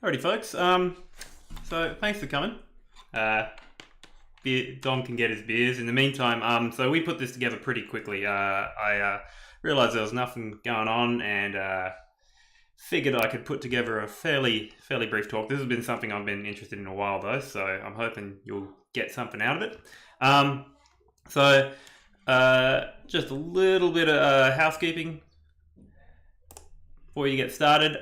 Alrighty, folks. So thanks for coming. Dom can get his beers. In the meantime, so we put this together pretty quickly. I realised there was nothing going on, and figured I could put together a fairly brief talk. This has been something I've been interested in a while, though, so I'm hoping you'll get something out of it. Just a little bit of housekeeping before you get started.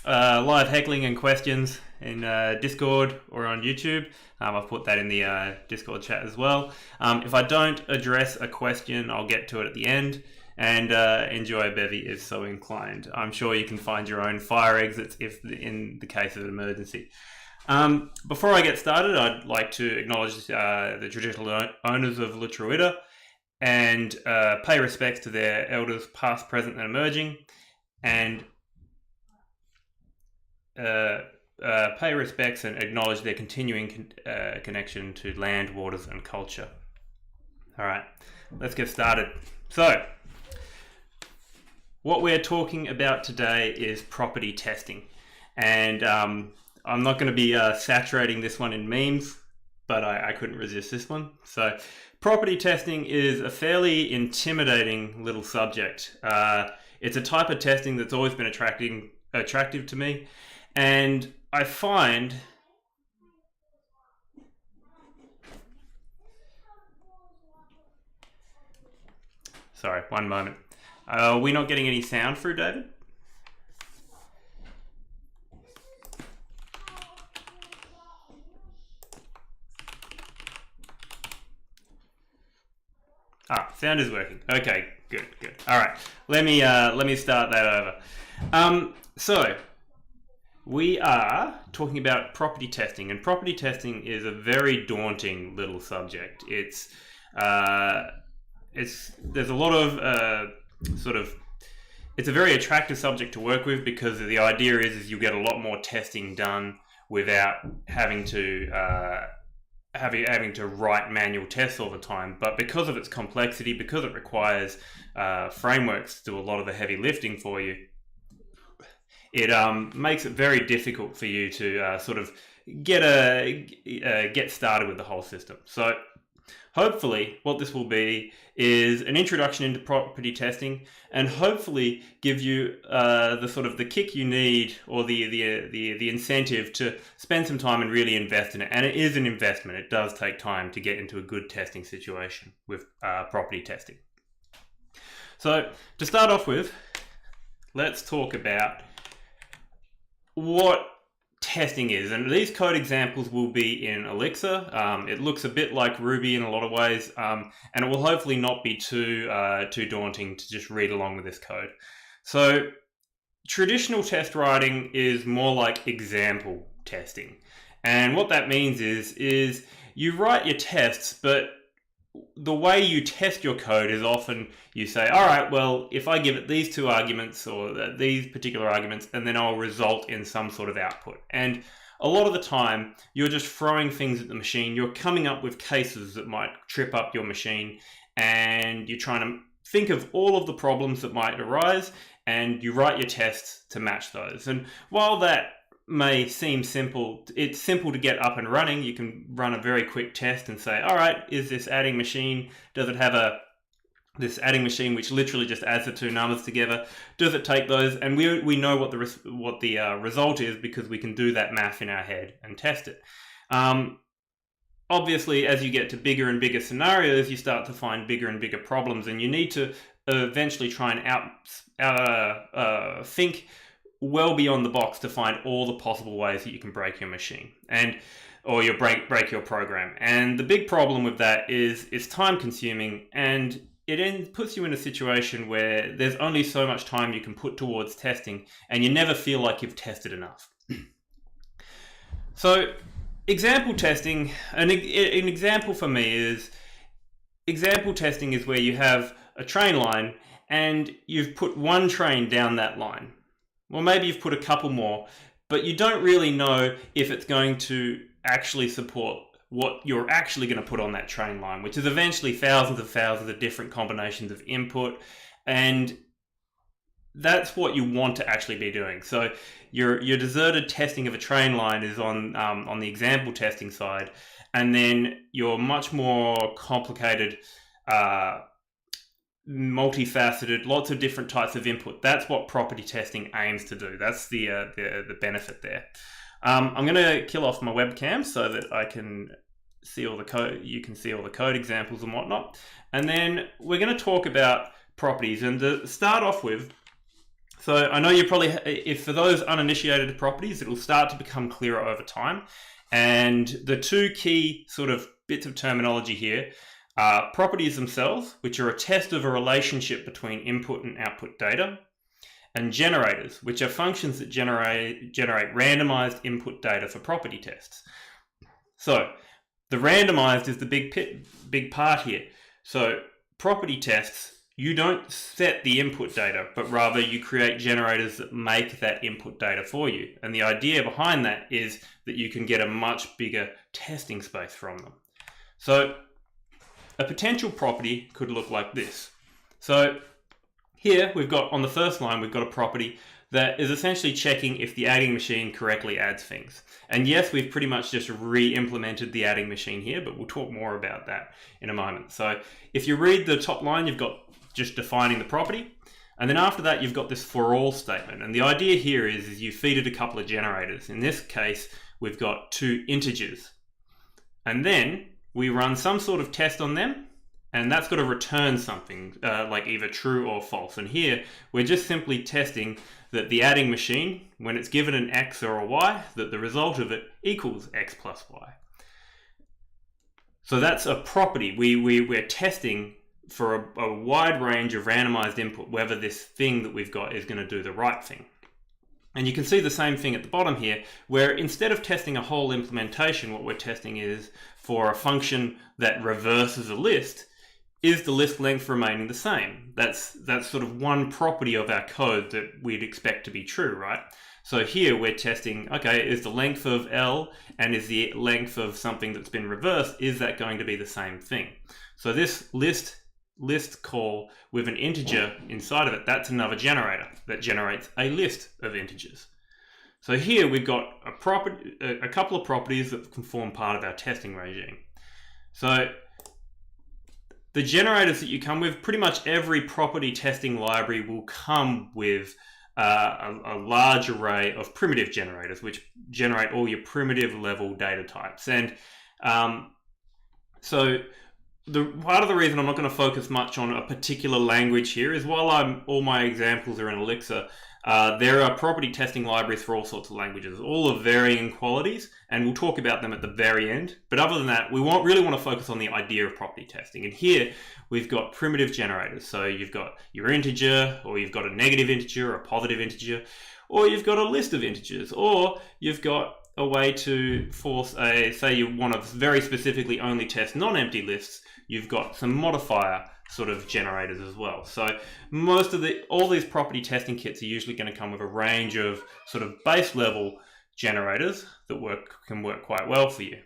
Live heckling and questions in Discord or on YouTube. I've put that in the Discord chat as well. If I don't address a question, I'll get to it at the end. And enjoy a bevy if so inclined. I'm sure you can find your own fire exits if in the case of an emergency. Before I get started, I'd like to acknowledge the traditional owners of Lutruwita and pay respects to their elders past, present and emerging, and pay respects and acknowledge their continuing connection to land, waters and culture. Alright, let's get started. So, what we're talking about today is property testing, and I'm not going to be saturating this one in memes, but I couldn't resist this one. So property testing is a fairly intimidating little subject. It's a type of testing that's always been attractive to me, and I find sorry, one moment. Are we not getting any sound through, David? Sound is working. Okay, good. All right, let me start that over. So we are talking about property testing, and property testing is a very daunting little subject. There's a lot of it's a very attractive subject to work with because the idea is you get a lot more testing done without having to write manual tests all the time. But because of its complexity, because it requires frameworks to do a lot of the heavy lifting for you, it makes it very difficult for you to get started with the whole system. So hopefully what this will be is an introduction into property testing, and hopefully give you the kick you need, or the incentive to spend some time and really invest in it. And it is an investment. It does take time to get into a good testing situation with property testing. So to start off with, let's talk about what testing is, and these code examples will be in Elixir. It looks a bit like Ruby in a lot of ways, and it will hopefully not be too daunting to just read along with this code. So traditional test writing is more like example testing, and what that means is you write your tests, but the way you test your code is often you say, all right, well, if I give it these two arguments or these particular arguments, and then I'll result in some sort of output. And a lot of the time, you're just throwing things at the machine. You're coming up with cases that might trip up your machine, and you're trying to think of all of the problems that might arise, and you write your tests to match those. And while that may seem simple, it's simple to get up and running. You can run a very quick test and say, all right, is this adding machine, does it have this adding machine which literally just adds the two numbers together? Does it take those? And we know what the result is because we can do that math in our head and test it. Obviously, as you get to bigger and bigger scenarios, you start to find bigger and bigger problems, and you need to eventually try and think well beyond the box to find all the possible ways that you can break your machine or you break your program. And the big problem with that is it's time consuming, and it puts you in a situation where there's only so much time you can put towards testing, and you never feel like you've tested enough. So example testing, an example for me is, example testing is where you have a train line and you've put one train down that line. Well, maybe you've put a couple more, but you don't really know if it's going to actually support what you're actually going to put on that train line, which is eventually thousands of different combinations of input. And that's what you want to actually be doing. So your deserted testing of a train line is on the example testing side, and then your much more complicated, multifaceted, lots of different types of input. That's what property testing aims to do. That's the benefit there. I'm going to kill off my webcam so that I can see all the code. You can see all the code examples and whatnot, and then we're going to talk about properties. And to start off with, so I know you probably, if for those uninitiated to properties, it will start to become clearer over time. And the two key sort of bits of terminology here are properties themselves, which are a test of a relationship between input and output data, and generators, which are functions that generate randomized input data for property tests. So the randomized is the big part here. So property tests, you don't set the input data, but rather you create generators that make that input data for you. And the idea behind that is that you can get a much bigger testing space from them. So a potential property could look like this. So here we've got, on the first line, we've got a property that is essentially checking if the adding machine correctly adds things. And yes, we've pretty much just re-implemented the adding machine here, but we'll talk more about that in a moment. So if you read the top line, you've got just defining the property. And then after that, you've got this for all statement. And the idea here is you feed it a couple of generators. In this case, we've got 2 integers. And then we run some sort of test on them, and that's got to return something like either true or false. And here, we're just simply testing that the adding machine, when it's given an x or a y, that the result of it equals x plus y. So that's a property. We're testing for a wide range of randomized input, whether this thing that we've got is going to do the right thing. And you can see the same thing at the bottom here, where instead of testing a whole implementation, what we're testing is for a function that reverses a list, is the list length remaining the same? That's sort of one property of our code that we'd expect to be true, right? So here we're testing, okay, is the length of L and is the length of something that's been reversed, is that going to be the same thing? So this list call with an integer inside of it, that's another generator that generates a list of integers. So here we've got a couple of properties that can form part of our testing regime. So the generators that you come with, pretty much every property testing library will come with a large array of primitive generators, which generate all your primitive level data types. And so part of the reason I'm not going to focus much on a particular language here is while all my examples are in Elixir, there are property testing libraries for all sorts of languages, all of varying qualities, and we'll talk about them at the very end. But other than that, we really want to focus on the idea of property testing. And here we've got primitive generators. So you've got your integer, or you've got a negative integer, or a positive integer, or you've got a list of integers, or you've got a way to force say you want to very specifically only test non-empty lists, you've got some modifier sort of generators as well. So all these property testing kits are usually going to come with a range of sort of base level generators that can work quite well for you.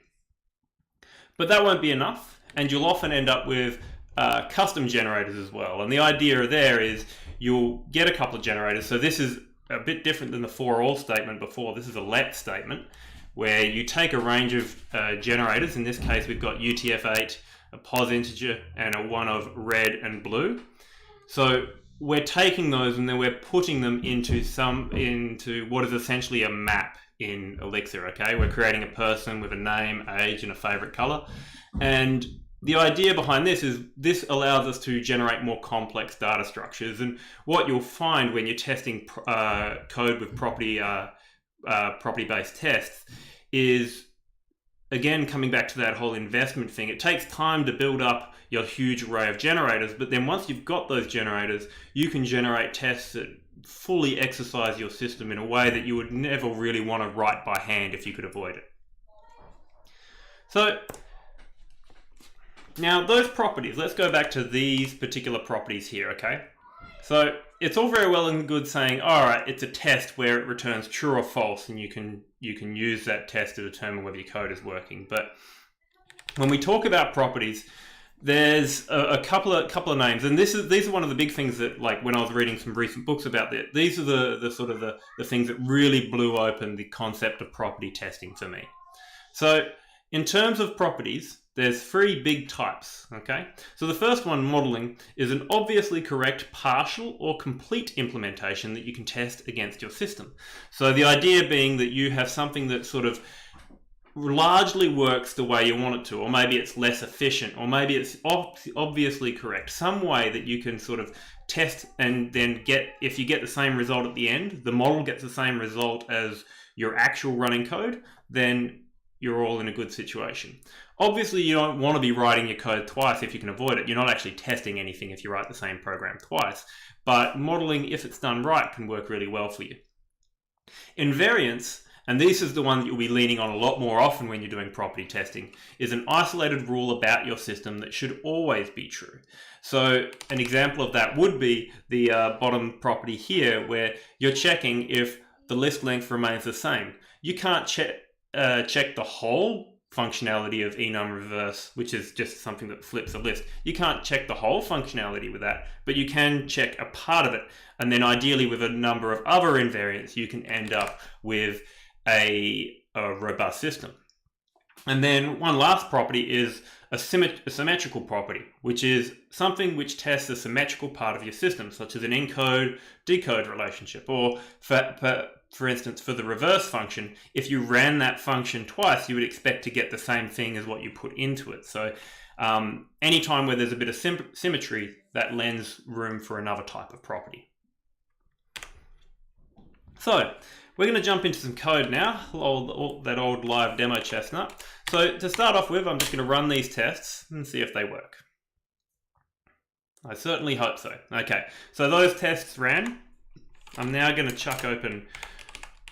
But that won't be enough, and you'll often end up with custom generators as well. And the idea there is you'll get a couple of generators. So this is a bit different than the for all statement before. This is a let statement where you take a range of generators. In this case, we've got UTF-8, a pos integer, and a one of red and blue. So we're taking those and then we're putting them into what is essentially a map in Elixir. Okay, we're creating a person with a name, age, and a favorite color. And the idea behind this is this allows us to generate more complex data structures. And what you'll find when you're testing code with property-based tests is, again, coming back to that whole investment thing, it takes time to build up your huge array of generators, but then once you've got those generators, you can generate tests that fully exercise your system in a way that you would never really want to write by hand if you could avoid it. So now those properties, let's go back to these particular properties here, okay? So it's all very well and good saying, all right, it's a test where it returns true or false, and you can use that test to determine whether your code is working. But when we talk about properties, There's a couple of names, and these are one of the big things that, like, when I was reading some recent books about that, these are the sort of the things that really blew open the concept of property testing for me. So in terms of properties, there's three big types, okay? So the first one, modeling, is an obviously correct partial or complete implementation that you can test against your system. So the idea being that you have something that sort of largely works the way you want it to, or maybe it's less efficient, or maybe it's obviously correct. Some way that you can sort of test and then if you get the same result at the end, the model gets the same result as your actual running code, then you're all in a good situation. Obviously, you don't want to be writing your code twice if you can avoid it. You're not actually testing anything if you write the same program twice. But modeling, if it's done right, can work really well for you. Invariance, and this is the one that you'll be leaning on a lot more often when you're doing property testing, is an isolated rule about your system that should always be true. So an example of that would be the bottom property here, where you're checking if the list length remains the same. You can't check the whole functionality of enum reverse, which is just something that flips a list. You can't check the whole functionality with that, but you can check a part of it. And then ideally with a number of other invariants, you can end up with a robust system. And then one last property is a symmetrical property, which is something which tests the symmetrical part of your system, such as an encode-decode relationship. Or for instance, for the reverse function, if you ran that function twice, you would expect to get the same thing as what you put into it. So anytime where there's a bit of symmetry, that lends room for another type of property. So we're going to jump into some code now, that old live demo chestnut. So to start off with, I'm just going to run these tests and see if they work. I certainly hope so. Okay, so those tests ran. I'm now going to chuck open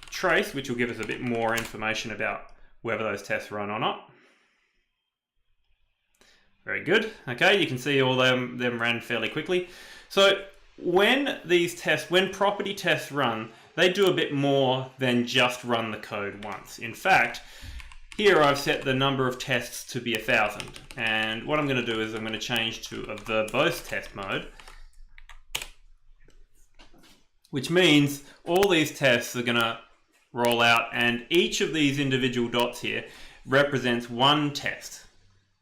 trace, which will give us a bit more information about whether those tests run or not. Very good. Okay, you can see all them ran fairly quickly. So when property tests run, they do a bit more than just run the code once. In fact, here I've set the number of tests to be 1,000. And what I'm going to do is I'm going to change to a verbose test mode, which means all these tests are going to roll out, and each of these individual dots here represents one test.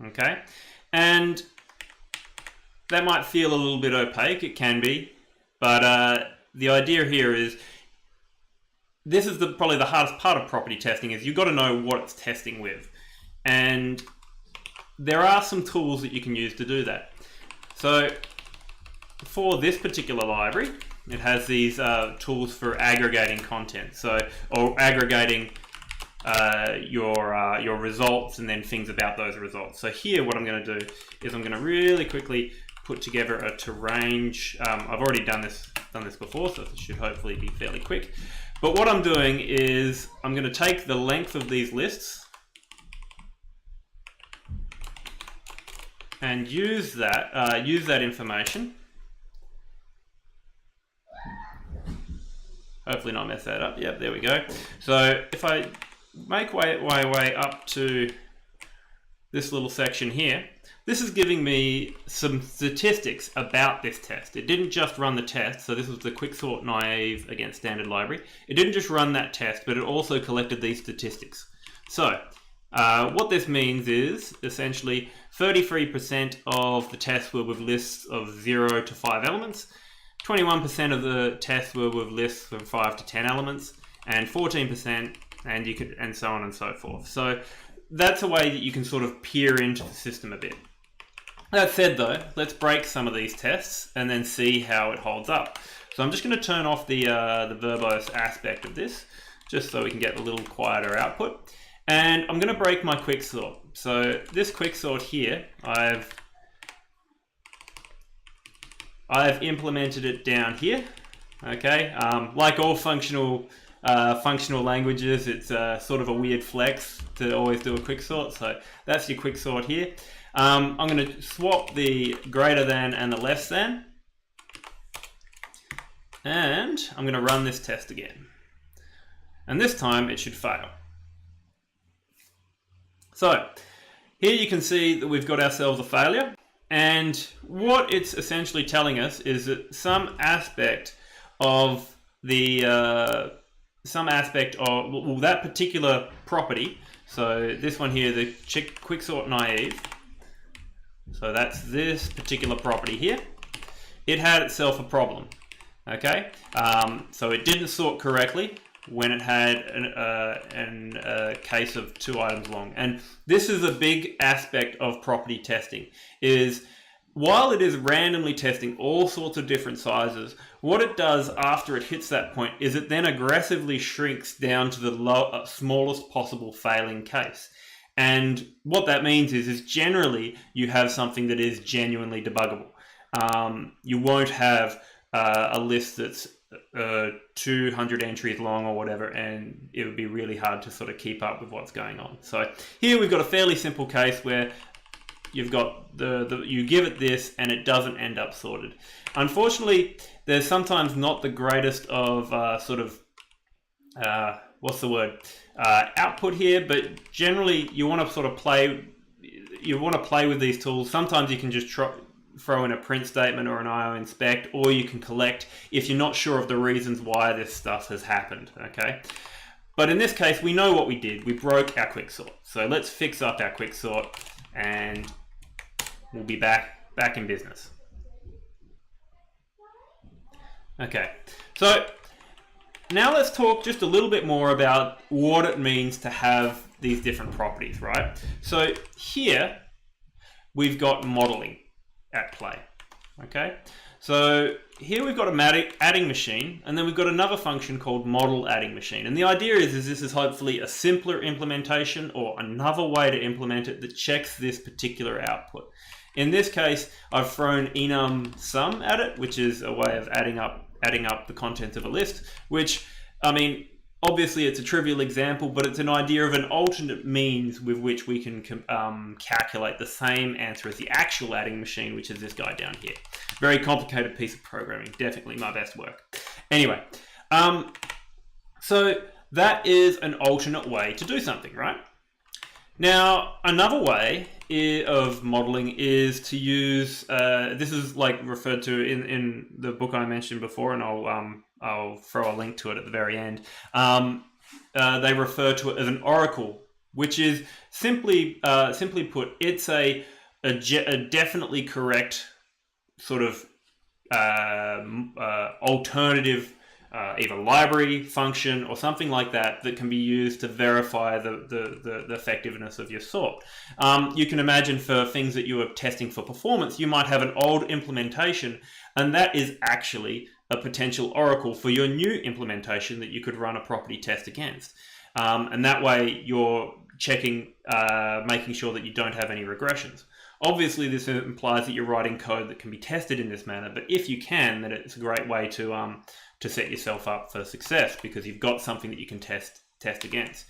Okay? And that might feel a little bit opaque, it can be, but the idea here is, this is probably the hardest part of property testing, is you've got to know what it's testing with. And there are some tools that you can use to do that. So for this particular library, it has these tools for aggregating content, or aggregating your results and then things about those results. So here what I'm going to do is I'm going to really quickly put together a to range. I've already done this before, so it should hopefully be fairly quick. But what I'm doing is I'm going to take the length of these lists and use that information. Hopefully not mess that up. Yep, there we go. So if I make my way up to this little section here, this is giving me some statistics about this test. It didn't just run the test, so this was the quicksort naive against standard library. It didn't just run that test, but it also collected these statistics. So what this means is essentially 33% of the tests were with lists of 0 to 5 elements, 21% of the tests were with lists of 5 to 10 elements, and 14%, and so on and so forth. So that's a way that you can sort of peer into the system a bit. That said though, let's break some of these tests and then see how it holds up. So I'm just going to turn off the verbose aspect of this, just so we can get a little quieter output. And I'm going to break my quicksort. So this quicksort here, I've implemented it down here. Okay, like all functional languages, it's sort of a weird flex to always do a quicksort. So that's your quicksort here. I'm going to swap the greater than and the less than, and I'm going to run this test again. And this time it should fail. So here you can see that we've got ourselves a failure. And what it's essentially telling us is that some aspect of that particular property, so this one here, the quicksort naive, so that's this particular property here, it had itself a problem. Okay, so it didn't sort correctly when it had a case of 2 items long. And this is a big aspect of property testing, is while it is randomly testing all sorts of different sizes, what it does after it hits that point is it then aggressively shrinks down to the smallest possible failing case. And what that means is generally you have something that is genuinely debuggable. You won't have a list that's 200 entries long or whatever, and it would be really hard to sort of keep up with what's going on. So here we've got a fairly simple case where you've got you give it this and it doesn't end up sorted. Unfortunately, there's sometimes not the greatest of output here, but generally you want to sort of play with these tools. Sometimes you can just throw in a print statement or an IO inspect, or you can collect if you're not sure of the reasons why this stuff has happened, okay? But in this case, we know what we did. We broke our quicksort. So let's fix up our quicksort and we'll be back in business. Okay, so now let's talk just a little bit more about what it means to have these different properties, right? So here we've got modeling at play. Okay, so here we've got a adding machine, and then we've got another function called model adding machine. And the idea is this is hopefully a simpler implementation or another way to implement it that checks this particular output. In this case, I've thrown enum sum at it, which is a way of adding up the contents of a list, which, I mean, obviously it's a trivial example, but it's an idea of an alternate means with which we can calculate the same answer as the actual adding machine, which is this guy down here. Very complicated piece of programming, definitely my best work. Anyway, so that is an alternate way to do something, right? Now, another way of modeling is to use, this is like referred to in the book I mentioned before, and I'll throw a link to it at the very end. They refer to it as an oracle, which is simply put, it's a definitely correct sort of alternative either library function or something like that can be used to verify the effectiveness of your sort. You can imagine for things that you are testing for performance, you might have an old implementation, and that is actually a potential oracle for your new implementation that you could run a property test against. And that way you're checking, making sure that you don't have any regressions. Obviously, this implies that you're writing code that can be tested in this manner, but if you can, then it's a great way to set yourself up for success because you've got something that you can test against.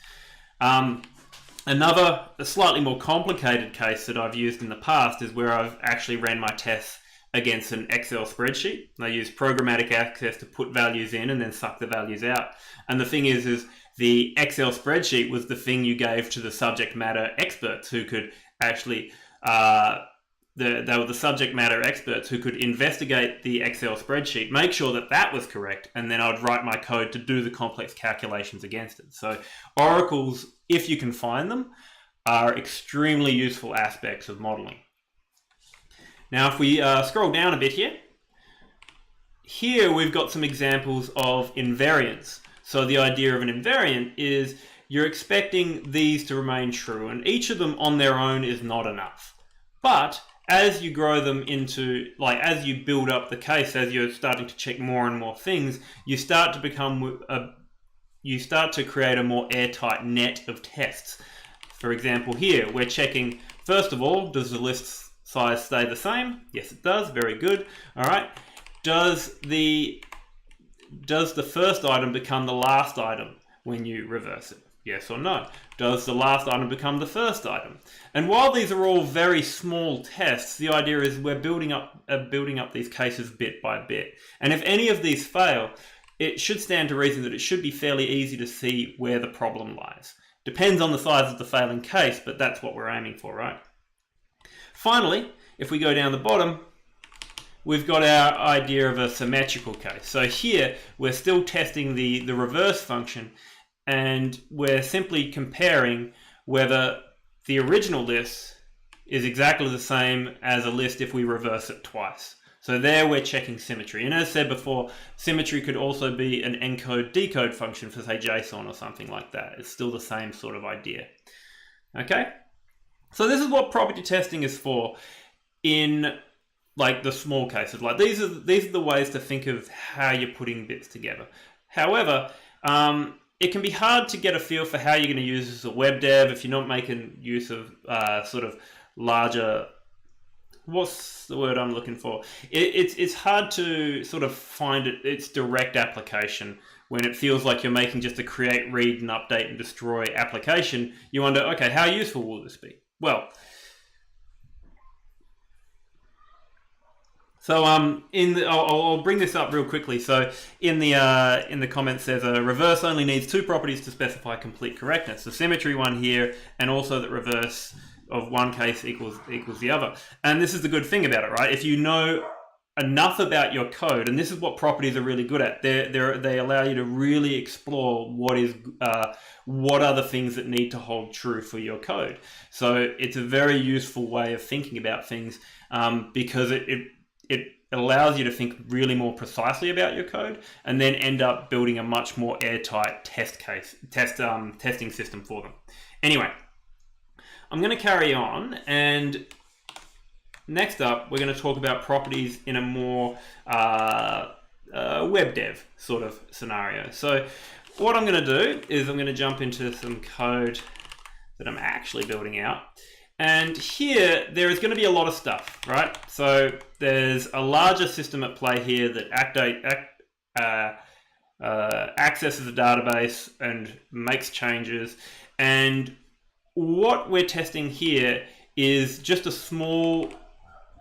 Another, a slightly more complicated case that I've used in the past is where I've actually ran my tests against an Excel spreadsheet. I use programmatic access to put values in and then suck the values out. And the thing is the Excel spreadsheet was the thing you gave to the subject matter experts who could actually, they were the subject matter experts who could investigate the Excel spreadsheet, make sure that that was correct, and then I'd write my code to do the complex calculations against it. So oracles, if you can find them, are extremely useful aspects of modeling. Now, if we scroll down a bit here we've got some examples of invariants. So the idea of an invariant is you're expecting these to remain true, and each of them on their own is not enough. But as you grow them into, like, as you build up the case, as you're starting to check more and more things, you start to create a more airtight net of tests. For example, here we're checking, first of all, does the list size stay the same? Yes, it does. Very good. All right. Does the first item become the last item when you reverse it? Yes or no? Does the last item become the first item? And while these are all very small tests, the idea is we're building up these cases bit by bit. And if any of these fail, it should stand to reason that it should be fairly easy to see where the problem lies. Depends on the size of the failing case, but that's what we're aiming for, right? Finally, if we go down the bottom, we've got our idea of a symmetrical case. So here, we're still testing the reverse function, and we're simply comparing whether the original list is exactly the same as a list if we reverse it twice. So there we're checking symmetry. And as said before, symmetry could also be an encode-decode function for, say, JSON or something like that. It's still the same sort of idea. Okay? So this is what property testing is for in like the small cases. Like these are the ways to think of how you're putting bits together. However, it can be hard to get a feel for how you're going to use this as a web dev if you're not making use of sort of larger, what's the word I'm looking for? It's hard to sort of find its direct application when it feels like you're making just a create, read, and update and destroy application. You wonder, okay, how useful will this be? Well, so I'll bring this up real quickly. So in the comments says a reverse only needs two properties to specify complete correctness. The symmetry one here, and also that reverse of one case equals the other. And this is the good thing about it, right? If you know enough about your code, and this is what properties are really good at, they allow you to really explore what are the things that need to hold true for your code. So it's a very useful way of thinking about things because it allows you to think really more precisely about your code and then end up building a much more airtight testing system for them. Anyway, I'm going to carry on, and next up we're going to talk about properties in a more web dev sort of scenario. So what I'm going to do is I'm going to jump into some code that I'm actually building out. And here, there is going to be a lot of stuff, right? So there's a larger system at play here that accesses a database and makes changes. And what we're testing here is just a small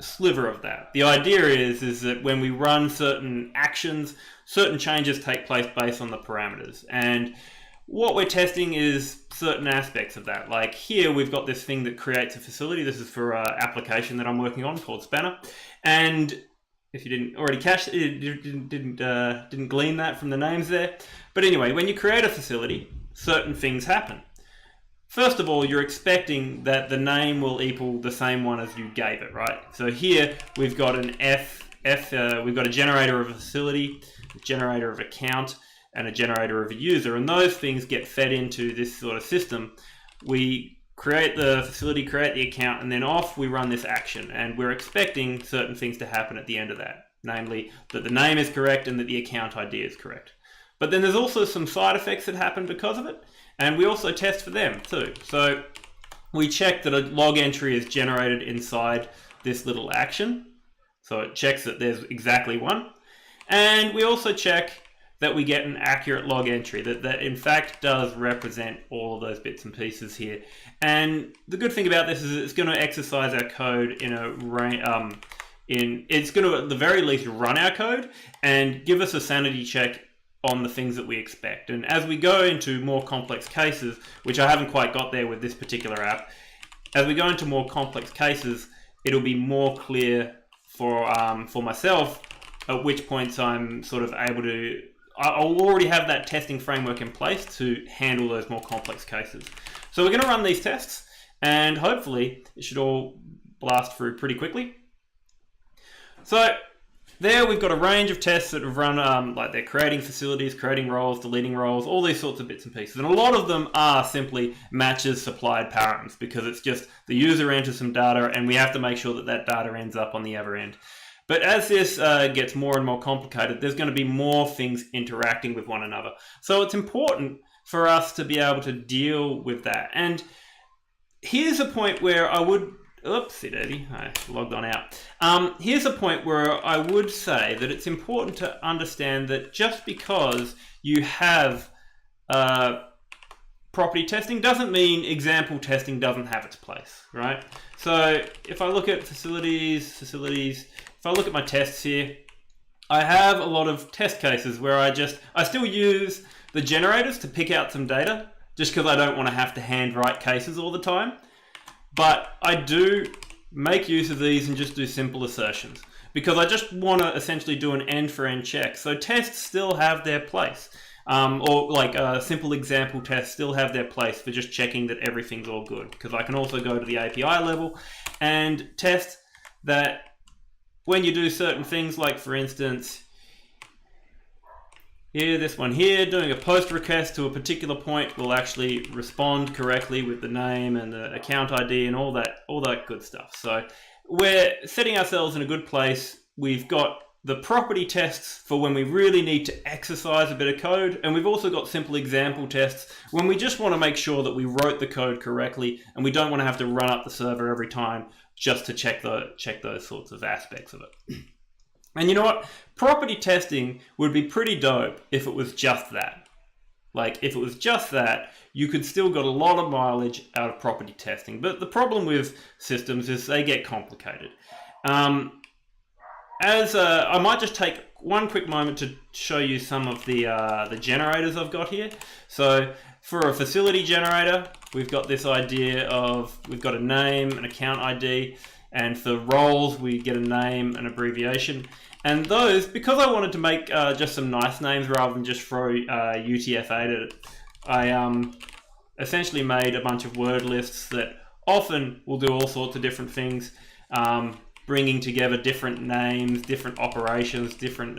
sliver of that. The idea is that when we run certain actions, certain changes take place based on the parameters. And what we're testing is certain aspects of that. Like here, we've got this thing that creates a facility. This is for an application that I'm working on called Spanner. And if you didn't already catch it, didn't glean that from the names there. But anyway, when you create a facility, certain things happen. First of all, you're expecting that the name will equal the same one as you gave it, right? So here we've got an we've got a generator of a facility, a generator of account, and a generator of a user, and those things get fed into this sort of system. We create the facility, create the account, and then off we run this action, and we're expecting certain things to happen at the end of that, namely that the name is correct and that the account ID is correct. But then there's also some side effects that happen because of it, and we also test for them too. So we check that a log entry is generated inside this little action, so it checks that there's exactly one, and we also check that we get an accurate log entry, that in fact does represent all of those bits and pieces here. And the good thing about this is it's going to exercise our code in a it's going to at the very least run our code and give us a sanity check on the things that we expect. And as we go into more complex cases, which I haven't quite got there with this particular app, as we go into more complex cases, it'll be more clear for myself at which points I'm sort of able to, I'll already have that testing framework in place to handle those more complex cases. So we're going to run these tests, and hopefully it should all blast through pretty quickly. So there we've got a range of tests that have run, like they're creating facilities, creating roles, deleting roles, all these sorts of bits and pieces. And a lot of them are simply matches supplied params, because it's just the user enters some data and we have to make sure that that data ends up on the other end. But as this gets more and more complicated, there's going to be more things interacting with one another. So it's important for us to be able to deal with that. And here's a point where I would, oopsie daisy, I logged on out. Here's a point where I would say that it's important to understand that just because you have property testing doesn't mean example testing doesn't have its place, right? So if I look at facilities, if I look at my tests here, I have a lot of test cases where I still use the generators to pick out some data, just because I don't want to have to hand write cases all the time. But I do make use of these and just do simple assertions, because I just want to essentially do an end-for-end check. So tests still have their place, or like simple example tests still have their place for just checking that everything's all good, because I can also go to the API level and test that when you do certain things, like for instance, here, this one here, doing a post request to a particular point will actually respond correctly with the name and the account ID and all that good stuff. So we're setting ourselves in a good place. We've got the property tests for when we really need to exercise a bit of code, and we've also got simple example tests when we just want to make sure that we wrote the code correctly and we don't want to have to run up the server every time just to check those sorts of aspects of it. And you know what? Property testing would be pretty dope if it was just that. Like, if it was just that, you could still get a lot of mileage out of property testing. But the problem with systems is they get complicated. I might just take one quick moment to show you some of the generators I've got here. So for a facility generator, we've got this idea of, we've got a name, an account ID, and for roles, we get a name, an abbreviation. And those, because I wanted to make just some nice names rather than just throw UTF-8 at it, I essentially made a bunch of word lists that often will do all sorts of different things, bringing together different names, different operations, different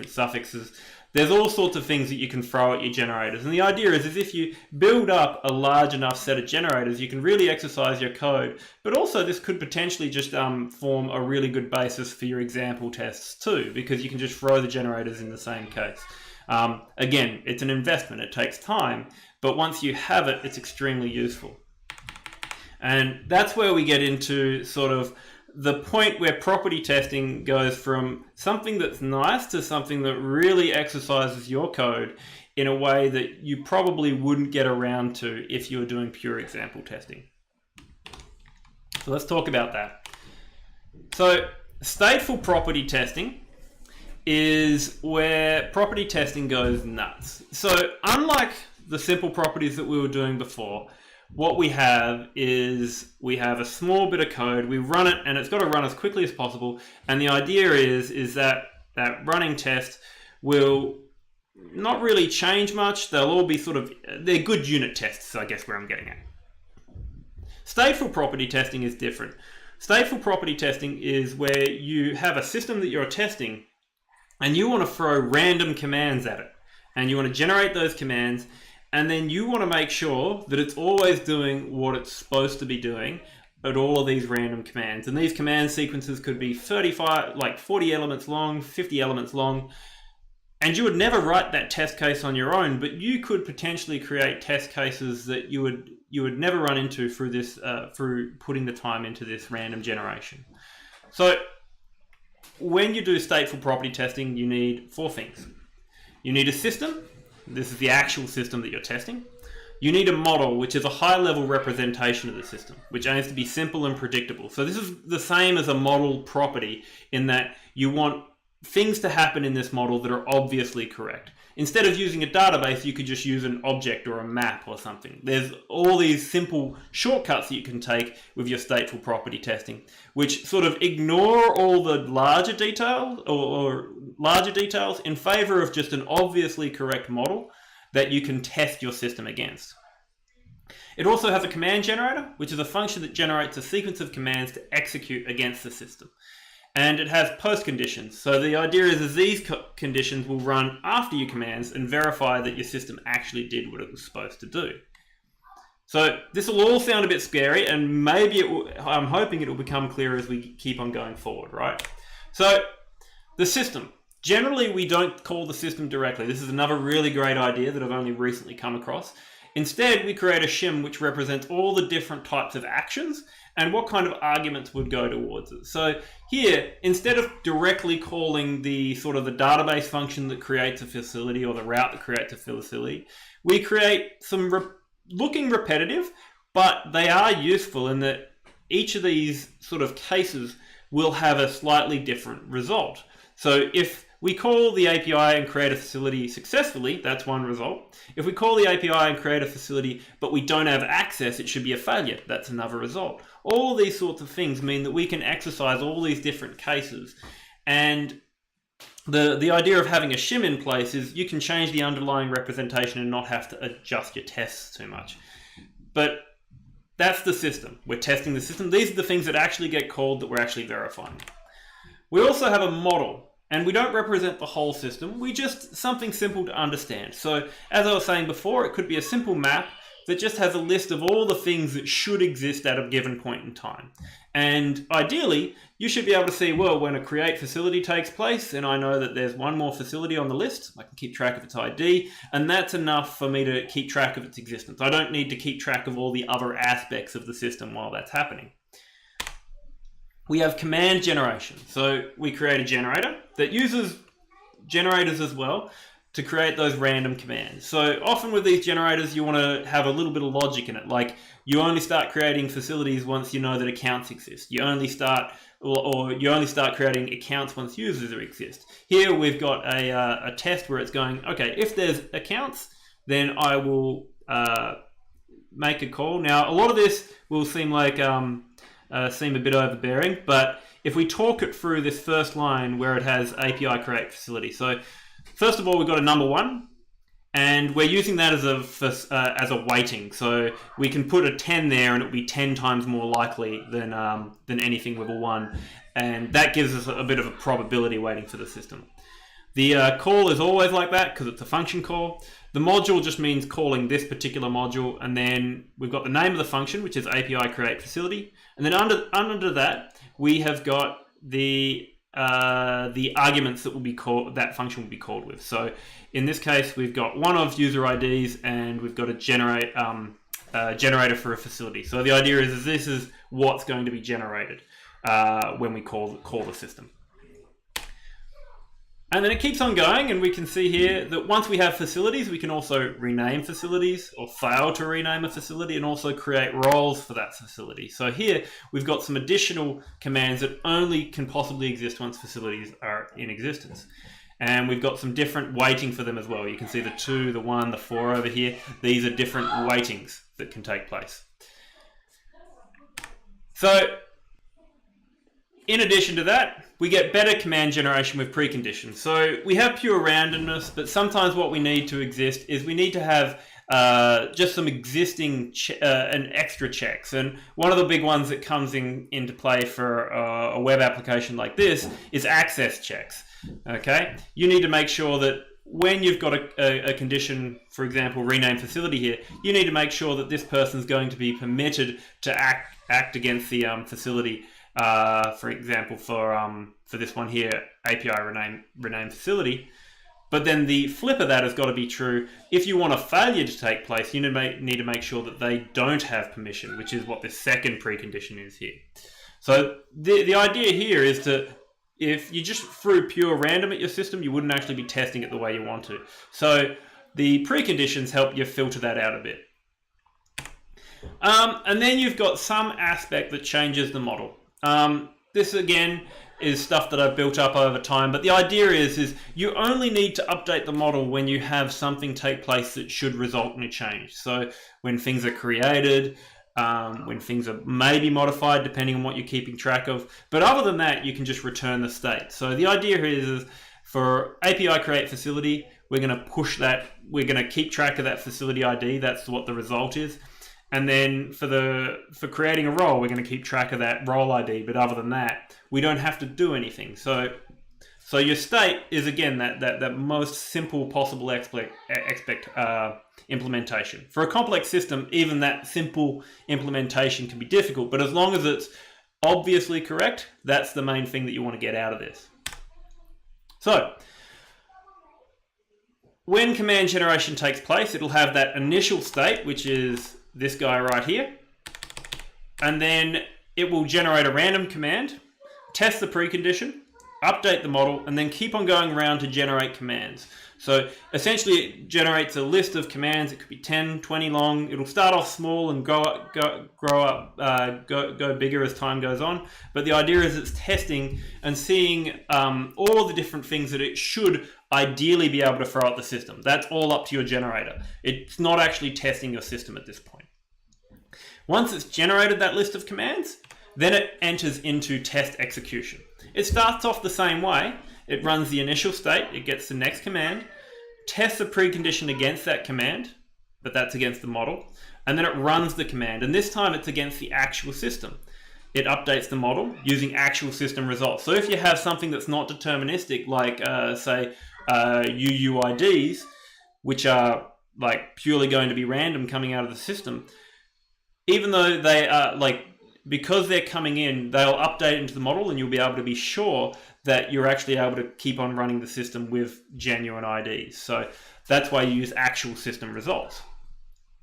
suffixes. There's all sorts of things that you can throw at your generators. And the idea is if you build up a large enough set of generators, you can really exercise your code. But also this could potentially just form a really good basis for your example tests too, because you can just throw the generators in the same case. Again, it's an investment, it takes time, but once you have it, it's extremely useful. And that's where we get into sort of the point where property testing goes from something that's nice to something that really exercises your code in a way that you probably wouldn't get around to if you were doing pure example testing. So let's talk about that. So stateful property testing is where property testing goes nuts. So unlike the simple properties that we were doing before, what we have is we have a small bit of code, we run it, and it's got to run as quickly as possible. And the idea is that that running test will not really change much. They'll all be they're good unit tests, I guess, where I'm getting at. Stateful property testing is different. Stateful property testing is where you have a system that you're testing and you want to throw random commands at it. And you want to generate those commands, and then you want to make sure that it's always doing what it's supposed to be doing at all of these random commands. And these command sequences could be 40 elements long, 50 elements long. And you would never write that test case on your own, but you could potentially create test cases that you would never run into through this through putting the time into this random generation. So when you do stateful property testing, you need 4 things. You need a system. This is the actual system that you're testing. You need a model, which is a high-level representation of the system, which aims to be simple and predictable. So this is the same as a model property in that you want things to happen in this model that are obviously correct. Instead of using a database, you could just use an object or a map or something. There's all these simple shortcuts that you can take with your stateful property testing, which sort of ignore all the larger details or larger details in favor of just an obviously correct model that you can test your system against. It also has a command generator, which is a function that generates a sequence of commands to execute against the system. And it has post conditions. So the idea is these conditions will run after your commands and verify that your system actually did what it was supposed to do. So this will all sound a bit scary, and maybe I'm hoping it will become clearer as we keep on going forward, right? So the system. Generally, we don't call the system directly. This is another really great idea that I've only recently come across. Instead, we create a shim which represents all the different types of actions and what kind of arguments would go towards it. So here, instead of directly calling the database function that creates a facility or the route that creates a facility, we create some looking repetitive, but they are useful in that each of these sort of cases will have a slightly different result. So if we call the API and create a facility successfully, that's one result. If we call the API and create a facility, but we don't have access, it should be a failure. That's another result. All of these sorts of things mean that we can exercise all these different cases. And the idea of having a shim in place is you can change the underlying representation and not have to adjust your tests too much. But that's the system. We're testing the system. These are the things that actually get called that we're actually verifying. We also have a model. And we don't represent the whole system, we just something simple to understand. So as I was saying before, it could be a simple map that just has a list of all the things that should exist at a given point in time. And ideally, you should be able to see, well, when a create facility takes place, and I know that there's one more facility on the list, I can keep track of its ID, and that's enough for me to keep track of its existence. I don't need to keep track of all the other aspects of the system while that's happening. We have command generation. So we create a generator that uses generators as well to create those random commands. So often with these generators, you want to have a little bit of logic in it. Like you only start creating facilities once you know that accounts exist. You only start, or you only start creating accounts once users exist. Here we've got a test where it's going, okay, if there's accounts, then I will make a call. Now, a lot of this will seem like seem a bit overbearing, but if we talk it through this first line where it has API create facility. So first of all, we've got a number 1, and we're using that as a weighting. So we can put a 10 there and it'll be 10 times more likely than anything with a 1. And that gives us a bit of a probability weighting for the system. The call is always like that because it's a function call. The module just means calling this particular module, and then we've got the name of the function, which is API create facility, and then under that we have got the arguments that will be called, that function will be called with. So in this case, we've got one of user IDs, and we've got a generator for a facility. So the idea is this is what's going to be generated when we call the system. And then it keeps on going, and we can see here that once we have facilities, we can also rename facilities or fail to rename a facility and also create roles for that facility. So here we've got some additional commands that only can possibly exist once facilities are in existence. And we've got some different weighting for them as well. You can see the 2, the 1, the 4 over here. These are different weightings that can take place. So in addition to that, we get better command generation with preconditions. So we have pure randomness, but sometimes what we need to exist is we need to have just some existing and extra checks. And one of the big ones that comes into play for a web application like this is access checks. Okay, you need to make sure that when you've got a condition, for example, rename facility here, you need to make sure that this person's going to be permitted to act against the facility. For example, for this one here, API rename facility. But then the flip of that has got to be true. If you want a failure to take place, you need to make sure that they don't have permission, which is what the second precondition is here. So the idea here is if you just threw pure random at your system, you wouldn't actually be testing it the way you want to. So the preconditions help you filter that out a bit. And then you've got some aspect that changes the model. This again is stuff that I've built up over time, but the idea is you only need to update the model when you have something take place that should result in a change. So when things are created, when things are maybe modified depending on what you're keeping track of, but other than that you can just return the state. So the idea here is for API create facility, we're going to push that, we're going to keep track of that facility ID, that's what the result is. And then for creating a role, we're going to keep track of that role ID. But other than that, we don't have to do anything. So your state is, again, that most simple possible implementation. For a complex system, even that simple implementation can be difficult. But as long as it's obviously correct, that's the main thing that you want to get out of this. So when command generation takes place, it'll have that initial state, which is this guy right here, and then it will generate a random command, test the precondition, update the model, and then keep on going around to generate commands. So essentially it generates a list of commands. It could be 10, 20 long. It'll start off small and go bigger as time goes on. But the idea is it's testing and seeing all the different things that it should ideally be able to throw at the system. That's all up to your generator. It's not actually testing your system at this point. Once it's generated that list of commands, then it enters into test execution. It starts off the same way. It runs the initial state, it gets the next command, tests a precondition against that command, but that's against the model, and then it runs the command, and this time it's against the actual system. It updates the model using actual system results. So if you have something that's not deterministic, like say UUIDs, which are like purely going to be random coming out of the system, even though they are because they're coming in, they'll update into the model and you'll be able to be sure that you're actually able to keep on running the system with genuine IDs. So that's why you use actual system results.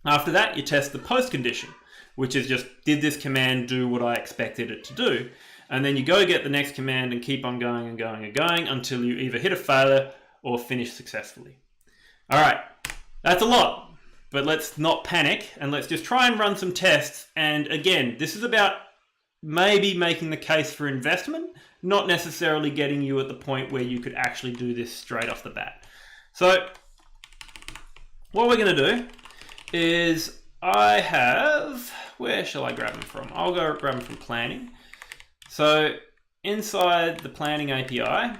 After that, you test the post condition, which is just, did this command do what I expected it to do? And then you go get the next command and keep on going and going and going until you either hit a failure or finish successfully. All right, that's a lot, but let's not panic and let's just try and run some tests. And again, this is about maybe making the case for investment, not necessarily getting you at the point where you could actually do this straight off the bat. So what we're going to do is I have, where shall I grab them from? I'll go grab them from planning. So inside the planning API,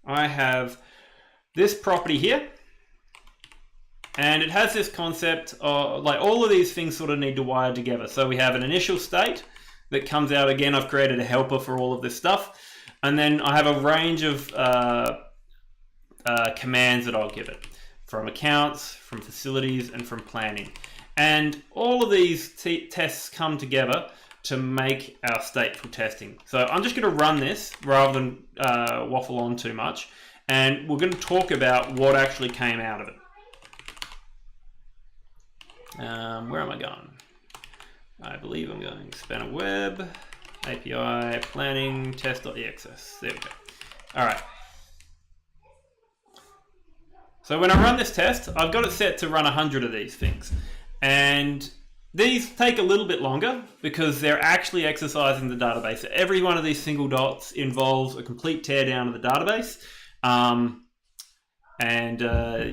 I have this property here, and it has this concept of like all of these things sort of need to wire together. So we have an initial state that comes out. Again, I've created a helper for all of this stuff. And then I have a range of commands that I'll give it from accounts, from facilities, and from planning. And all of these tests come together to make our stateful testing. So I'm just going to run this rather than waffle on too much. And we're going to talk about what actually came out of it. Where am I going? I believe I'm going spanner web, API, planning, test.exs. There we go. All right. So when I run this test, I've got it set to run 100 of these things. And these take a little bit longer because they're actually exercising the database. Every one of these single dots involves a complete teardown of the database.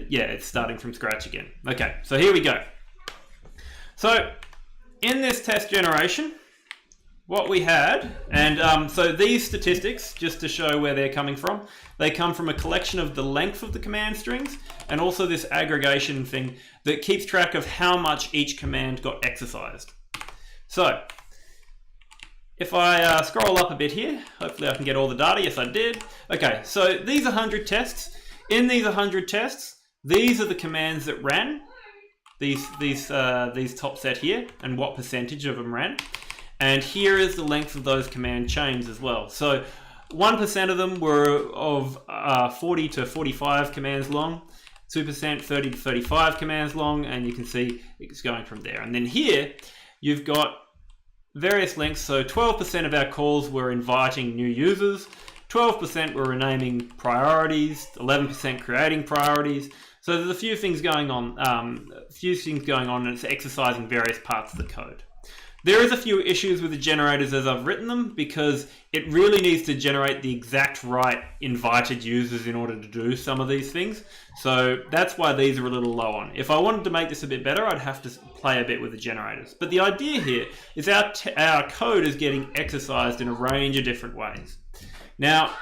Yeah, it's starting from scratch again. Okay, so here we go. So in this test generation, what we had, and so these statistics, just to show where they're coming from, they come from a collection of the length of the command strings and also this aggregation thing that keeps track of how much each command got exercised. So if I scroll up a bit here, hopefully I can get all the data. Yes, I did. Okay, so these 100 tests. In these 100 tests, these are the commands that ran. These top set here, and what percentage of them ran. And here is the length of those command chains as well. So 1% of them were of 40 to 45 commands long, 2% 30 to 35 commands long, and you can see it's going from there. And then here you've got various lengths. So 12% of our calls were inviting new users, 12% were renaming priorities, 11% creating priorities. So there's a few things going on, and it's exercising various parts of the code. There is a few issues with the generators as I've written them because it really needs to generate the exact right invited users in order to do some of these things. So that's why these are a little low on. If I wanted to make this a bit better, I'd have to play a bit with the generators. But the idea here is our code is getting exercised in a range of different ways. Now,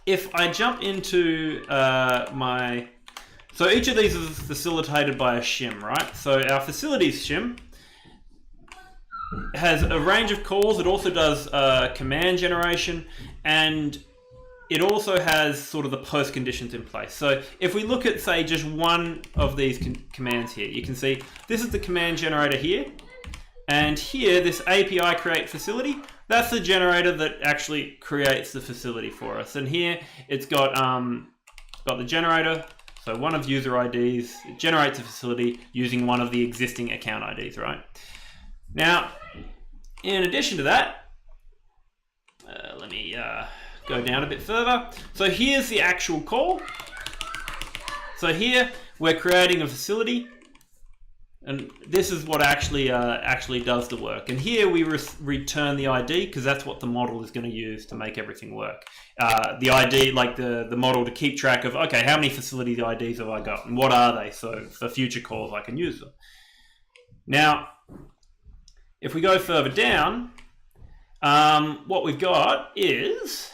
if I jump into so each of these is facilitated by a shim, right? So our facilities shim has a range of calls. It also does command generation, and it also has sort of the post conditions in place. So if we look at, say, just one of these commands here, you can see this is the command generator here, and here, this API create facility, that's the generator that actually creates the facility for us. And here it's got the generator. So one of user IDs, it generates a facility using one of the existing account IDs, right? Now, in addition to that, let me go down a bit further. So here's the actual call. So here we're creating a facility, and this is what actually does the work. And here we return the ID because that's what the model is going to use to make everything work. The ID, like the model to keep track of, okay, how many facility IDs have I got and what are they? So for future calls, I can use them. Now, if we go further down, what we've got is,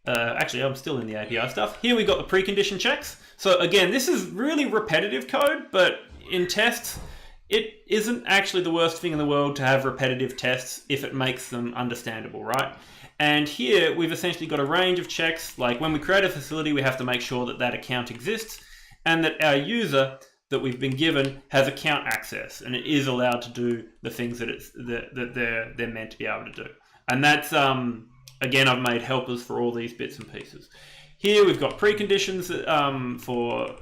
actually I'm still in the API stuff. Here we've got the precondition checks. So again, this is really repetitive code, but in tests, it isn't actually the worst thing in the world to have repetitive tests if it makes them understandable, right? And here we've essentially got a range of checks, like when we create a facility, we have to make sure that that account exists and that our user that we've been given has account access and it is allowed to do the things that they're meant to be able to do. And that's, again, I've made helpers for all these bits and pieces. Here we've got preconditions for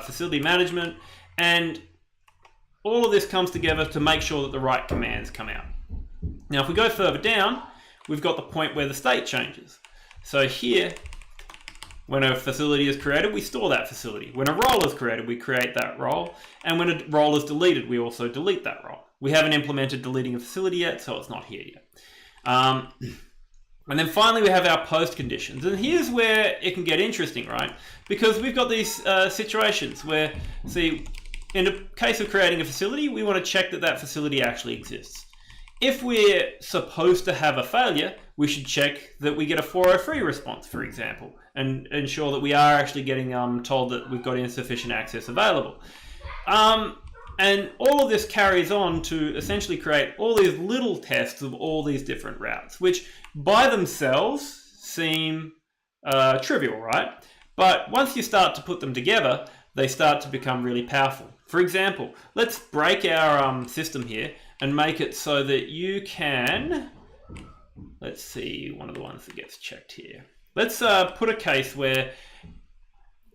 facility management, and all of this comes together to make sure that the right commands come out. Now, if we go further down, we've got the point where the state changes. So here, when a facility is created, we store that facility. When a role is created, we create that role. And when a role is deleted, we also delete that role. We haven't implemented deleting a facility yet, so it's not here yet. And then finally, we have our post conditions. And here's where it can get interesting, right? Because we've got these situations where, see, in the case of creating a facility, we want to check that that facility actually exists. If we're supposed to have a failure, we should check that we get a 403 response, for example, and ensure that we are actually getting told that we've got insufficient access available. And all of this carries on to essentially create all these little tests of all these different routes, which by themselves seem trivial, right? But once you start to put them together, they start to become really powerful. For example, let's break our system here and make it so that you can, let's see, one of the ones that gets checked here. Let's put a case where,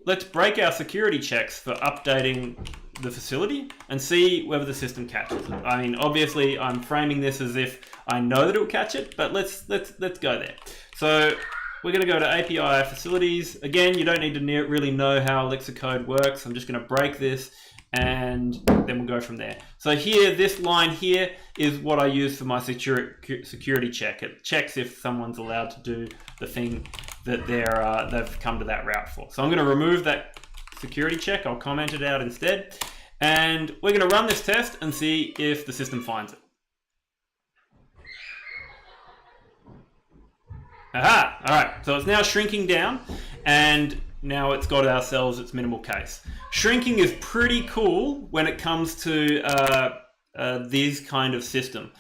let's break our security checks for updating the facility and see whether the system catches it. I mean, obviously I'm framing this as if I know that it will catch it, but let's go there. So we're going to go to API facilities. Again, you don't need to really know how Elixir code works. I'm just going to break this and then we'll go from there. So here, this line here is what I use for my security check. It checks if someone's allowed to do the thing that they've come to that route for. So I'm going to remove that security check. I'll comment it out instead. And we're going to run this test and see if the system finds it. Aha! All right, so it's now shrinking down and now it's got ourselves its minimal case. Shrinking is pretty cool when it comes to these kind of system.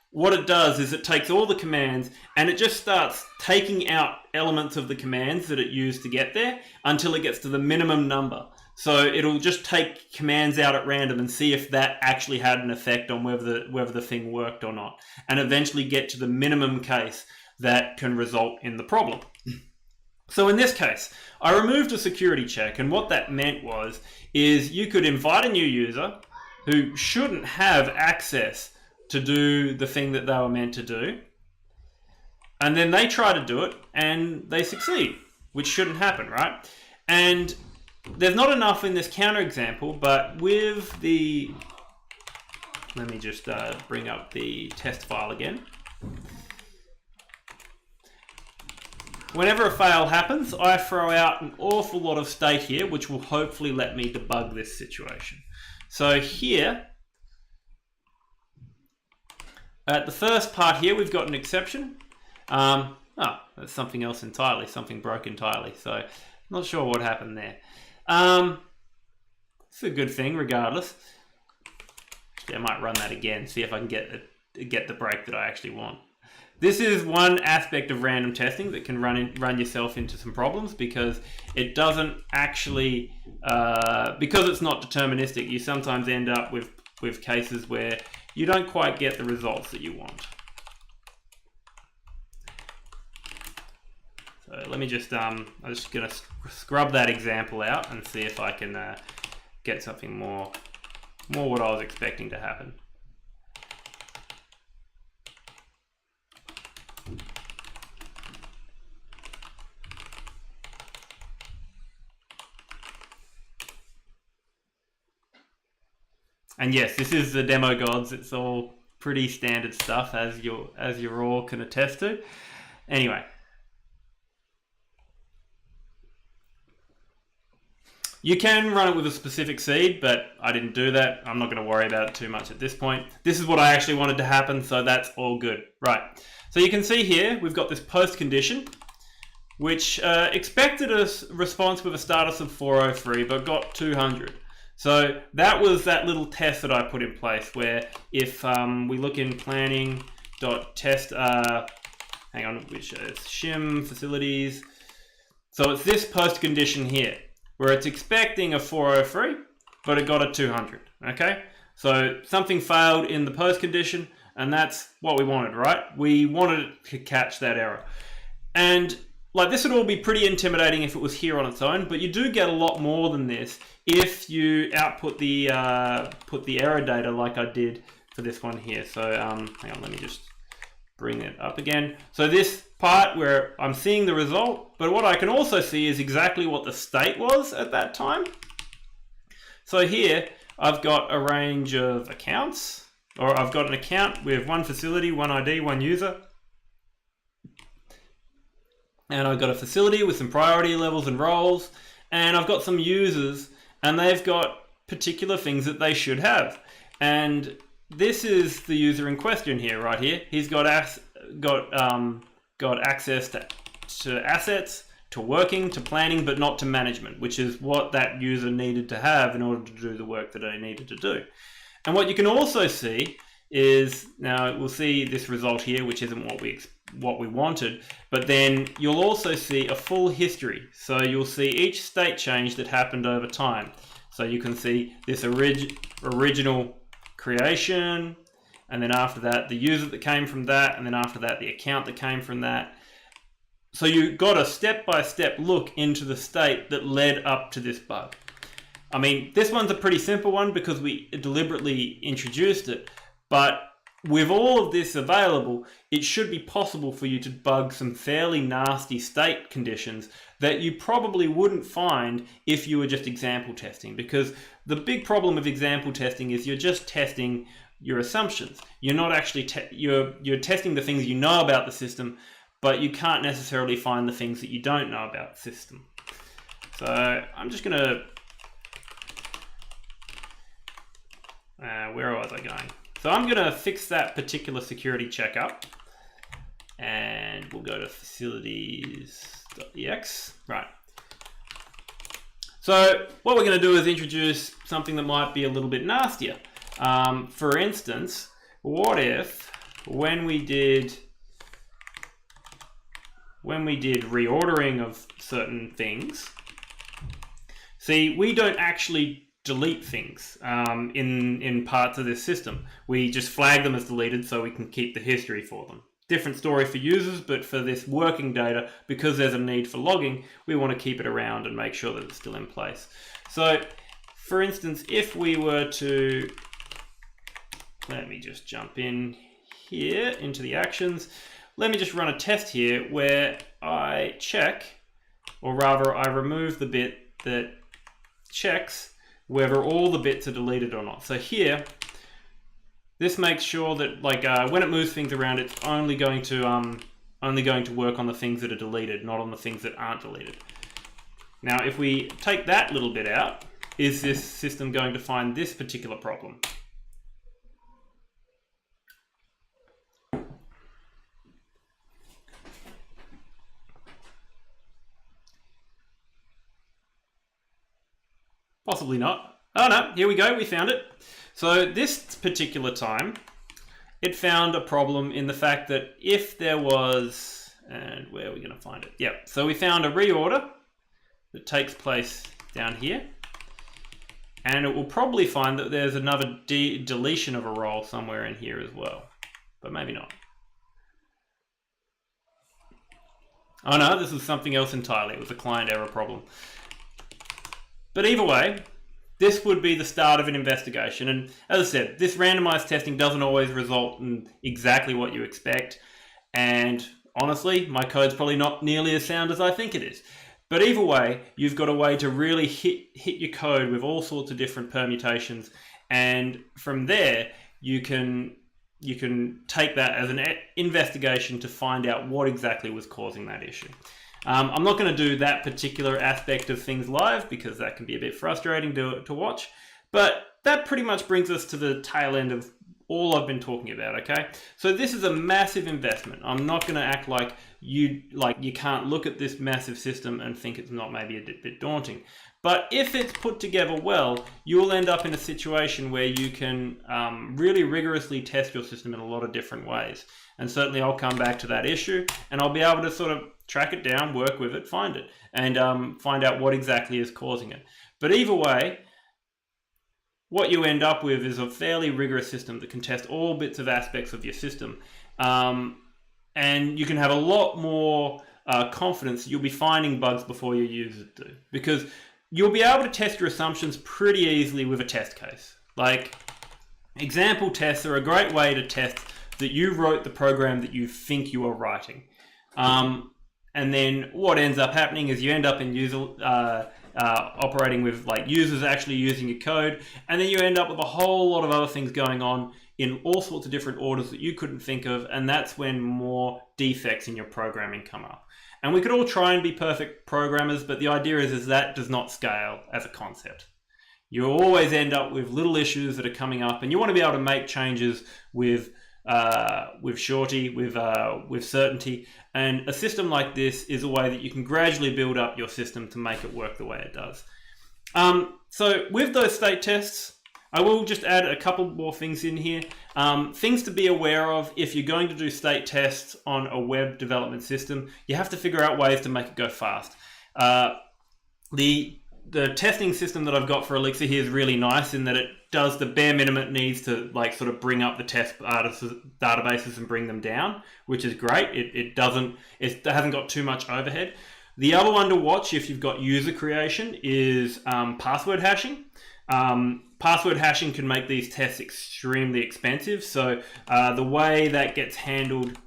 What it does is it takes all the commands and it just starts taking out elements of the commands that it used to get there until it gets to the minimum number. So it'll just take commands out at random and see if that actually had an effect on whether the thing worked or not, and eventually get to the minimum case that can result in the problem. So in this case, I removed a security check, and what that meant is you could invite a new user who shouldn't have access to do the thing that they were meant to do, and then they try to do it and they succeed, which shouldn't happen, right? And there's not enough in this counterexample, but with the, let me just bring up the test file again. Whenever a fail happens, I throw out an awful lot of state here, which will hopefully let me debug this situation. So here, at the first part here, we've got an exception. Oh, that's something else entirely, something broke entirely. So not sure what happened there. It's a good thing regardless. Actually, I might run that again, see if I can get the break that I actually want. This is one aspect of random testing that can run yourself into some problems, because it doesn't actually, because it's not deterministic, you sometimes end up with cases where you don't quite get the results that you want. So let me just, I'm just going to scrub that example out and see if I can get something more what I was expecting to happen. And yes, this is the demo gods. It's all pretty standard stuff, as you all can attest to. Anyway, You can run it with a specific seed, but I didn't do that. I'm not going to worry about it too much at this point. This is what I actually wanted to happen, so that's all good. Right, so you can see here, we've got this post condition, which expected a response with a status of 403, but got 200. So that was that little test that I put in place, where if we look in planning.test, hang on, which is shim facilities. So it's this post condition here, where it's expecting a 403, but it got a 200, okay? So something failed in the post condition, and that's what we wanted, right? We wanted it to catch that error. And like, this would all be pretty intimidating if it was here on its own, but you do get a lot more than this if you output the put the error data like I did for this one here. So hang on, let me just bring it up again. So this part where I'm seeing the result, but what I can also see is exactly what the state was at that time. So here I've got a range of accounts, or I've got an account with one facility, one ID, one user. And I've got a facility with some priority levels and roles, and I've got some users, and they've got particular things that they should have. And this is the user in question here, right here. He's got access to assets, to working, to planning, but not to management, which is what that user needed to have in order to do the work that they needed to do. And what you can also see is, now we'll see this result here, which isn't what we wanted, but then you'll also see a full history. So you'll see each state change that happened over time. So you can see this original creation, and then after that the user that came from that, and then after that the account that came from that. So you got a step-by-step look into the state that led up to this bug. I mean, this one's a pretty simple one because we deliberately introduced it, but with all of this available, it should be possible for you to bug some fairly nasty state conditions that you probably wouldn't find if you were just example testing, because the big problem with example testing is you're just testing your assumptions. You're not actually you're testing the things you know about the system, but you can't necessarily find the things that you don't know about the system. So I'm just gonna where was I going? So I'm going to fix that particular security checkup, and we'll go to facilities.ex. Right. So what we're going to do is introduce something that might be a little bit nastier. For instance, what if when we did reordering of certain things, see, we don't actually delete things in parts of this system. We just flag them as deleted so we can keep the history for them. Different story for users, but for this working data, because there's a need for logging, we want to keep it around and make sure that it's still in place. So, for instance, if we were to, let me just jump in here into the actions. Let me just run a test here where I check, or rather I remove the bit that checks whether all the bits are deleted or not. So here, this makes sure that when it moves things around, it's only going to work on the things that are deleted, not on the things that aren't deleted. Now, if we take that little bit out, is this system going to find this particular problem? Possibly not. Oh no, here we go, we found it. So this particular time, it found a problem in the fact that if there was, and where are we going to find it? Yep, so we found a reorder that takes place down here, and it will probably find that there's another deletion of a role somewhere in here as well, but maybe not. Oh no, this was something else entirely. It was a client error problem. But either way, this would be the start of an investigation. And as I said, this randomized testing doesn't always result in exactly what you expect. And honestly, my code's probably not nearly as sound as I think it is. But either way, you've got a way to really hit your code with all sorts of different permutations. And from there, you can take that as an investigation to find out what exactly was causing that issue. I'm not going to do that particular aspect of things live because that can be a bit frustrating to watch. But that pretty much brings us to the tail end of all I've been talking about, okay? So this is a massive investment. I'm not going to act like you can't look at this massive system and think it's not maybe a bit daunting. But if it's put together well, you'll end up in a situation where you can really rigorously test your system in a lot of different ways. And certainly I'll come back to that issue and I'll be able to sort of track it down, work with it, find it, and find out what exactly is causing it. But either way, what you end up with is a fairly rigorous system that can test all bits of aspects of your system. And you can have a lot more confidence that you'll be finding bugs before your users do. Because you'll be able to test your assumptions pretty easily with a test case. Like, example tests are a great way to test that you wrote the program that you think you are writing. And then what ends up happening is you end up in operating with like users actually using your code, and then you end up with a whole lot of other things going on in all sorts of different orders that you couldn't think of, and that's when more defects in your programming come up. And we could all try and be perfect programmers, but the idea is that does not scale as a concept. You always end up with little issues that are coming up, and you want to be able to make changes with surety, with certainty. And a system like this is a way that you can gradually build up your system to make it work the way it does. So with those state tests, I will just add a couple more things in here. Things to be aware of if you're going to do state tests on a web development system. You have to figure out ways to make it go fast. The testing system that I've got for Elixir here is really nice in that it does the bare minimum it needs to like sort of bring up the test databases and bring them down, which is great. It hasn't got too much overhead. The other one to watch if you've got user creation is password hashing. Password hashing can make these tests extremely expensive. So the way that gets handled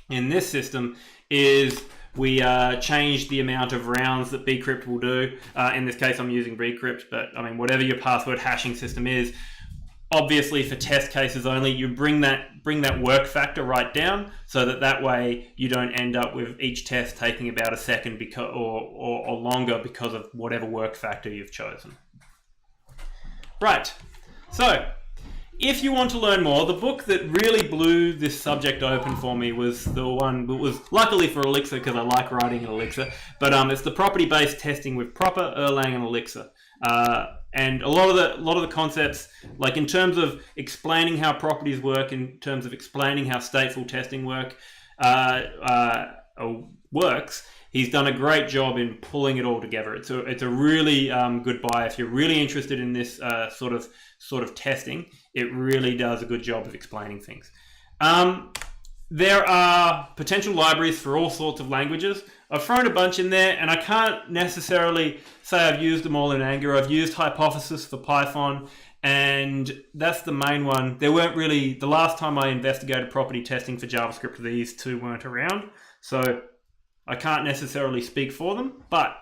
in this system is we change the amount of rounds that bcrypt will do. In this case, I'm using bcrypt, but I mean, whatever your password hashing system is, obviously for test cases only, you bring that work factor right down so that way you don't end up with each test taking about a second or longer because of whatever work factor you've chosen. Right, so if you want to learn more, the book that really blew this subject open for me was the one that was luckily for Elixir because I like writing in Elixir, but it's the property-based testing with Proper, Erlang, and Elixir. And a lot of the concepts, like in terms of explaining how properties work, in terms of explaining how stateful testing works, he's done a great job in pulling it all together. It's a really good buy if you're really interested in this sort of testing. It really does a good job of explaining things. There are potential libraries for all sorts of languages. I've thrown a bunch in there, and I can't necessarily say I've used them all in Angular. I've used Hypothesis for Python, and that's the main one. There weren't really, the last time I investigated property testing for JavaScript, these two weren't around, so I can't necessarily speak for them, but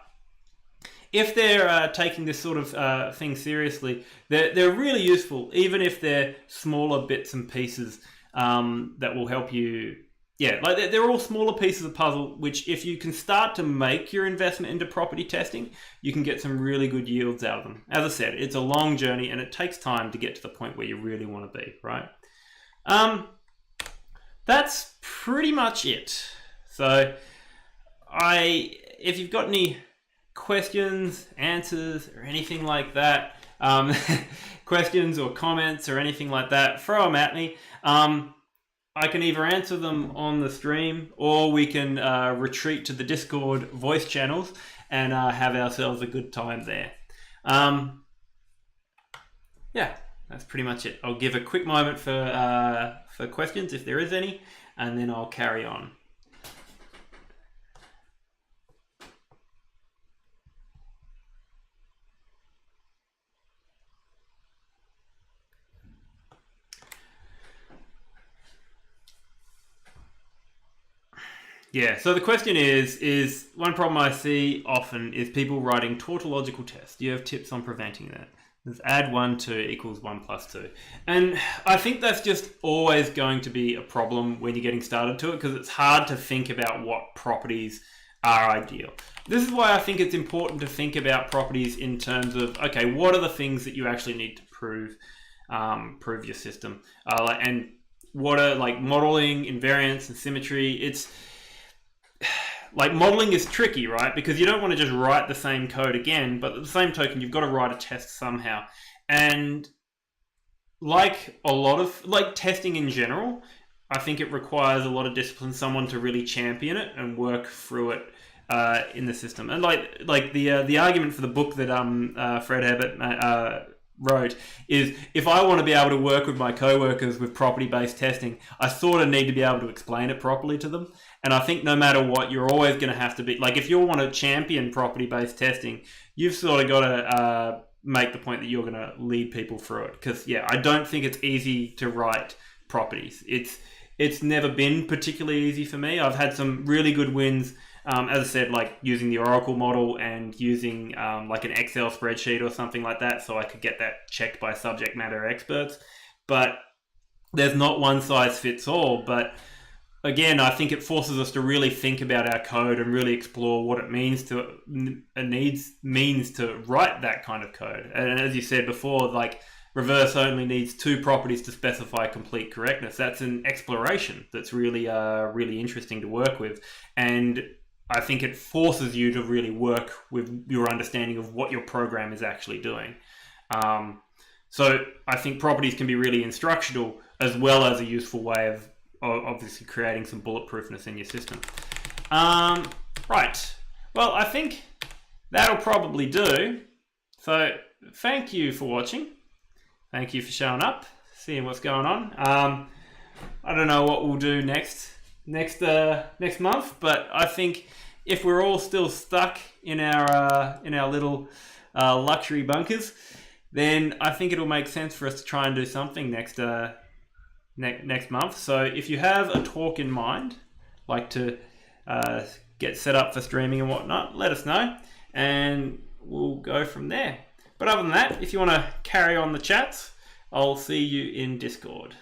if they're taking this sort of thing seriously, they're really useful, even if they're smaller bits and pieces that will help you. Yeah, like they're all smaller pieces of puzzle, which if you can start to make your investment into property testing, you can get some really good yields out of them. As I said, it's a long journey and it takes time to get to the point where you really want to be, right? That's pretty much it. So if you've got any questions, answers, or anything like that, questions or comments or anything like that, throw them at me. I can either answer them on the stream or we can retreat to the Discord voice channels and have ourselves a good time there. Yeah, that's pretty much it. I'll give a quick moment for questions if there is any, and then I'll carry on. Yeah, so the question is one problem I see often is people writing tautological tests. Do you have tips on preventing that? Let's add 1, 2 equals 1 plus 2. And I think that's just always going to be a problem when you're getting started to it because it's hard to think about what properties are ideal. This is why I think it's important to think about properties in terms of, okay, what are the things that you actually need to prove your system, and what are like modeling, invariance, and symmetry. It's like modeling is tricky, right? Because you don't want to just write the same code again, but at the same token, you've got to write a test somehow. And like a lot of like testing in general, I think it requires a lot of discipline, someone to really champion it and work through it in the system. And like the argument for the book that Fred Herbert wrote is, if I want to be able to work with my coworkers with property-based testing, I sort of need to be able to explain it properly to them. And I think no matter what, you're always going to have to be, like, if you want to champion property-based testing, you've sort of got to make the point that you're going to lead people through it. Because, yeah, I don't think it's easy to write properties. It's never been particularly easy for me. I've had some really good wins, as I said, like using the Oracle model and using like an Excel spreadsheet or something like that, so I could get that checked by subject matter experts. But there's not one size fits all. But again, I think it forces us to really think about our code and really explore what it means to write that kind of code. And as you said before, like, reverse only needs 2 properties to specify complete correctness. That's an exploration that's really really interesting to work with. And I think it forces you to really work with your understanding of what your program is actually doing. So I think properties can be really instructional as well as a useful way of obviously creating some bulletproofness in your system. Right. Well, I think that'll probably do. So thank you for watching. Thank you for showing up, seeing what's going on. I don't know what we'll do next month, but I think if we're all still stuck in our little luxury bunkers, then I think it'll make sense for us to try and do something next month. So if you have a talk in mind, like to get set up for streaming and whatnot, let us know, and we'll go from there. But other than that, if you want to carry on the chats, I'll see you in Discord.